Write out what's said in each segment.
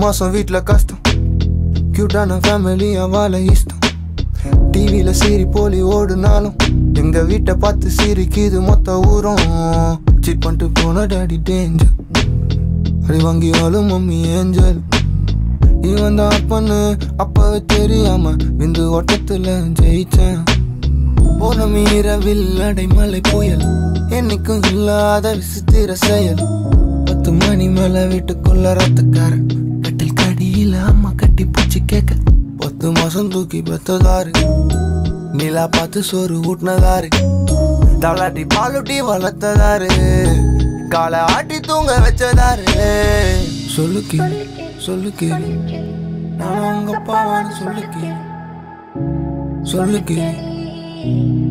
மாசம் வீட்ல கஷ்டம் கியூட்டான ஃபேமிலி வாழ இஷ்டம் டிவில சீரி போலி ஓடுனாலும் எங்க வீட்டை பார்த்து சிரிக்குது மொத்த ஊரும் சீட் பண்ணிட்டு போன டாடி டேஞ்சர் அடி வாங்கியாலும் மம்மி ஏஞ்சல் இவன் தான் அப்பன்னு அப்பவே தெரியாம விந்து ஓட்டத்துல ஜெயிச்சேன் போன மீறவில் அடைமலை புயல் என்னைக்கும் இல்லாத விசித்திர செயல் 10 மணி மேல வீட்டுக்குள்ள ரத்துக்காரன் கட்டில் கடியில அம்மா கட்டி பூச்சி கேட்க 10 மாசம் தூக்கி பெத்ததாரு நிலா பார்த்து சோறு ஊட்டினதாரு தலாட்டி பாலுட்டி வளர்த்ததாரு காலை ஆட்டி தூங்க வச்சதாரு சொல்லு கேளு சொல்லு கேளு நான் உங்க அப்பாவான்னு சொல்லு கேளு சொல்லு கேளு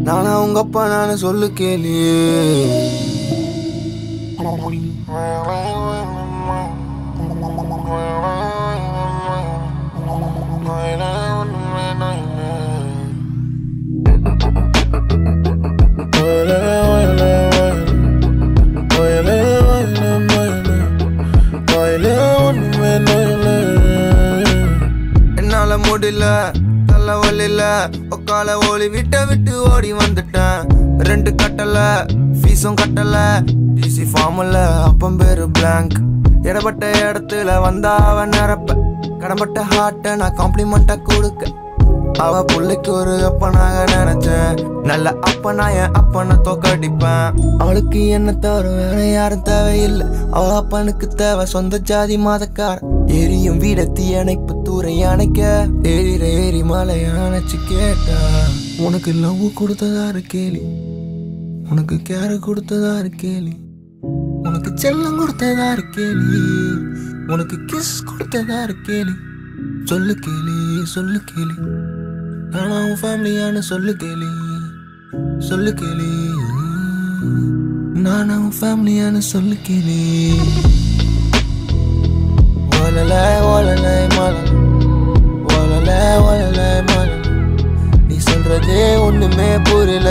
நானா உங்க அப்பா நானு சொல்லு கேளு என்னால முடியல தள்ள வழியில உக்கால ஓடி விட்ட விட்டு ஓடி வந்துட்டேன் 2 கட்டல ஃபீஸும் கட்டல டிசி ஃபார்ம்ல அப்பம் பேரு பிளாங்க் இடப்பட்ட இடத்துல வந்தா அவன் நிரப்ப கடம்பட்ட ஹார்ட்ட நான் காம்ப்ளிமெண்டா கொடுக்க அவ புள்ளைக்கு ஒரு அப்பனாக நினைச்சேன் நல்ல அப்பனா என் அப்பனை தோக்கடிப்பேன் அவளுக்கு என்ன தவிர வேற யாரும் தேவையில்லை அவ அப்பனுக்கு தேவை சொந்த ஜாதி மாதக்காரன் எரியும் வீட தீயணைப்பு தூரை அணைக்க ஏறி மலை அணைச்சு கேட்டா உனக்கு லவ் கொடுத்ததாரு கேலி உனக்கு கேர் கொடுத்ததாரு கேலி உனக்கு செல்லம் கொடுத்ததாரு கேலி உனக்கு கிஸ் கொடுத்ததாரு கேலி சொல்லு கேலி சொல்லு கேலி நானா உன் ஃபேமிலியானு சொல்லு கேலி சொல்லு கேலி நானா உன் ஃபேமிலியானு சொல்லு கேலி ஓலலை ஓலலை மலர் ஓலலை ஓலலை மலர் நீ சொல்றதே ஒண்ணுமே புரியல